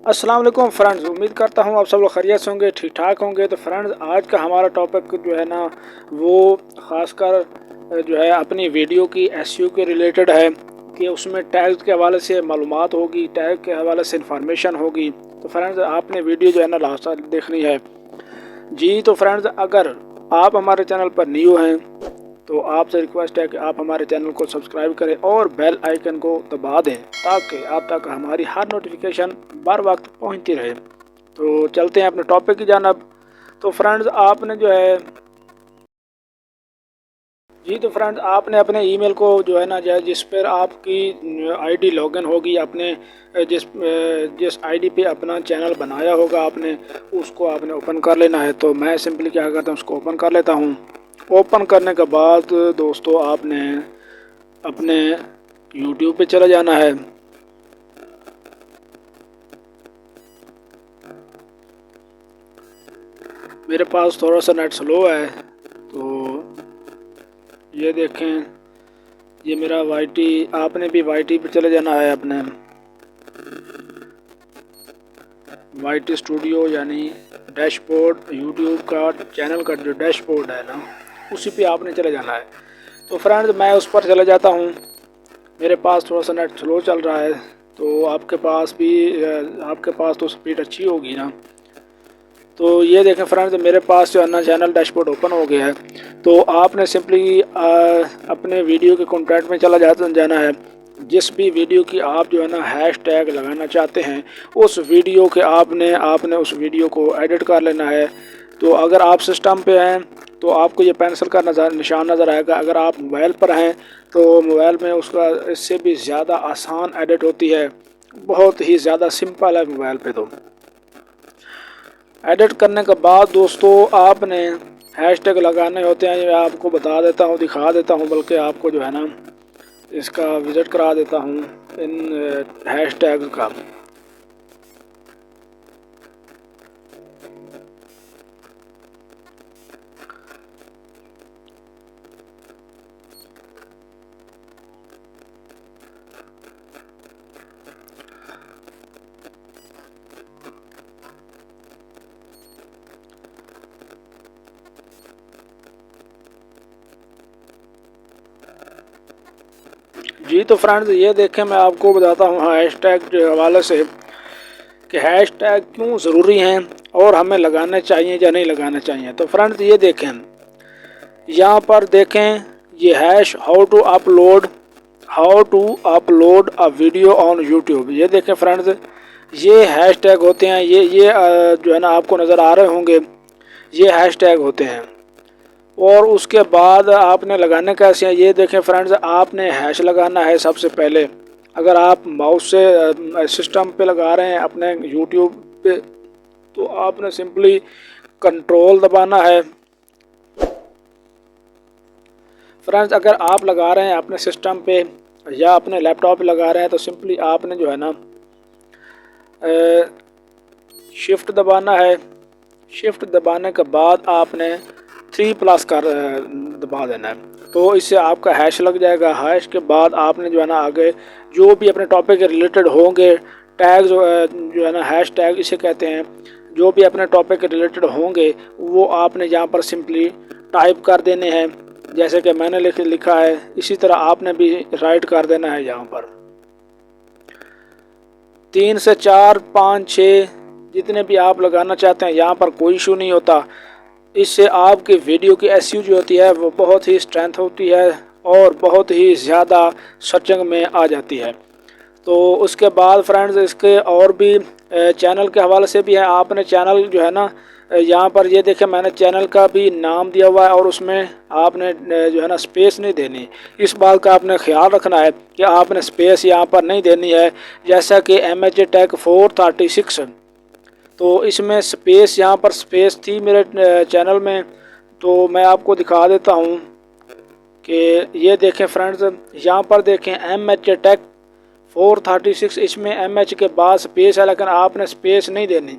अस्सलाम वालेकुम फ्रेंड्स, उम्मीद करता हूँ आप सब लोग खैरियत से होंगे, ठीक ठाक होंगे। तो फ्रेंड्स, आज का हमारा टॉपिक जो है ना वो ख़ासकर जो है अपनी वीडियो की एसईओ के रिलेटेड है कि उसमें टैग के हवाले से मालूमात होगी, टैग के हवाले से इंफॉर्मेशन होगी। तो फ्रेंड्स, आपने वीडियो जो है ना लास्ट तक देखनी है जी। तो फ्रेंड्स, अगर आप हमारे चैनल पर न्यू हैं तो आपसे रिक्वेस्ट है कि आप हमारे चैनल को सब्सक्राइब करें और बेल आइकन को दबा दें ताकि आप तक हमारी हर नोटिफिकेशन बर वक्त पहुंचती रहे। तो चलते हैं अपने टॉपिक की जानब। तो फ्रेंड्स, आपने जो है जी तो फ्रेंड्स, आपने अपने ईमेल को जो है ना जिस पर आपकी आईडी लॉगिन होगी, अपने जिस आईडी पे अपना चैनल बनाया होगा आपने, उसको आपने ओपन कर लेना है। तो मैं सिंपली क्या करता हूँ, उसको ओपन कर लेता हूँ। ओपन करने के बाद दोस्तों, आपने अपने YouTube पे चला जाना है। मेरे पास थोड़ा सा नेट स्लो है, तो ये देखें, ये मेरा वाईटी, आपने भी वाईटी पे चले जाना है। अपने वाईटी स्टूडियो यानी डैशबोर्ड, यूट्यूब का चैनल का जो डैशबोर्ड है ना, उसी पे आपने चले जाना है। तो फ्रेंड्स, मैं उस पर चले जाता हूँ। मेरे पास थोड़ा सा नेट स्लो चल रहा है, तो आपके पास तो स्पीड अच्छी होगी ना। तो ये देखें फ्रेंड्स, मेरे पास जो है ना चैनल डैशबोर्ड ओपन हो गया है। तो आपने सिंपली अपने वीडियो के कंटेंट में जाना है। जिस भी वीडियो की आप जो है ना हैश टैग लगाना चाहते हैं, उस वीडियो के आपने उस वीडियो को एडिट कर लेना है। तो अगर आप सिस्टम पे हैं तो आपको ये पेंसिल का निशान नज़र आएगा। अगर आप मोबाइल पर हैं तो मोबाइल में उसका इससे भी ज़्यादा आसान एडिट होती है, बहुत ही ज़्यादा सिंपल है मोबाइल पे। तो एडिट करने के बाद दोस्तों, आपने हैशटैग लगाने होते हैं। मैं आपको बता देता हूँ, दिखा देता हूँ, बल्कि आपको जो है ना इसका विज़िट करा देता हूँ इन हैशटैग का। जी तो फ्रेंड्स, ये देखें, मैं आपको बताता हूँ हैशटैग के हवाले से कि हैशटैग क्यों ज़रूरी हैं और हमें लगाने चाहिए या नहीं लगाने चाहिए। तो फ्रेंड्स, ये देखें, यहाँ पर देखें, ये hash how to upload a video on YouTube. ये देखें फ्रेंड्स, ये हैशटैग होते हैं। ये जो है ना आपको नज़र आ रहे होंगे, ये हैशटैग होते हैं। और उसके बाद आपने लगाने कैसे हैं, ये देखें फ्रेंड्स, आपने हैश लगाना है सबसे पहले। अगर आप माउस से सिस्टम पे लगा रहे हैं अपने यूट्यूब पे, तो आपने सिंपली कंट्रोल दबाना है। फ्रेंड्स, अगर आप लगा रहे हैं अपने सिस्टम पे या अपने लैपटॉप पे लगा रहे हैं, तो सिंपली आपने जो है ना शिफ्ट दबाना है। शिफ्ट दबाने के बाद आपने 3+ का दबा देना है, तो इससे आपका हैश लग जाएगा। हैश के बाद आपने जो है ना आगे जो भी अपने टॉपिक के रिलेटेड होंगे, टैग जो है ना हैश टैग इसे कहते हैं, जो भी अपने टॉपिक के रिलेटेड होंगे वो आपने यहाँ पर सिंपली टाइप कर देने हैं। जैसे कि मैंने लिखा है, इसी तरह आपने भी राइट कर देना है। यहाँ पर 3 से 4, 5, 6 जितने भी आप लगाना चाहते हैं, यहाँ पर कोई इशू नहीं होता। इससे आपकी वीडियो की एसईओ जो होती है वो बहुत ही स्ट्रेंथ होती है और बहुत ही ज़्यादा सर्चिंग में आ जाती है। तो उसके बाद फ्रेंड्स, इसके और भी चैनल के हवाले से भी है। आपने चैनल जो है ना यहाँ पर ये देखें, मैंने चैनल का भी नाम दिया हुआ है और उसमें आपने जो है ना स्पेस नहीं देनी। इस बात का आपने ख्याल रखना है कि आपने स्पेस यहाँ पर नहीं देनी है। जैसा कि MH टैग 436, तो इसमें स्पेस, यहाँ पर स्पेस थी मेरे चैनल में। तो मैं आपको दिखा देता हूँ कि ये देखें फ्रेंड्स, यहाँ पर देखें MH टैग 436, इसमें MH के बाद स्पेस है, लेकिन आपने स्पेस नहीं देनी।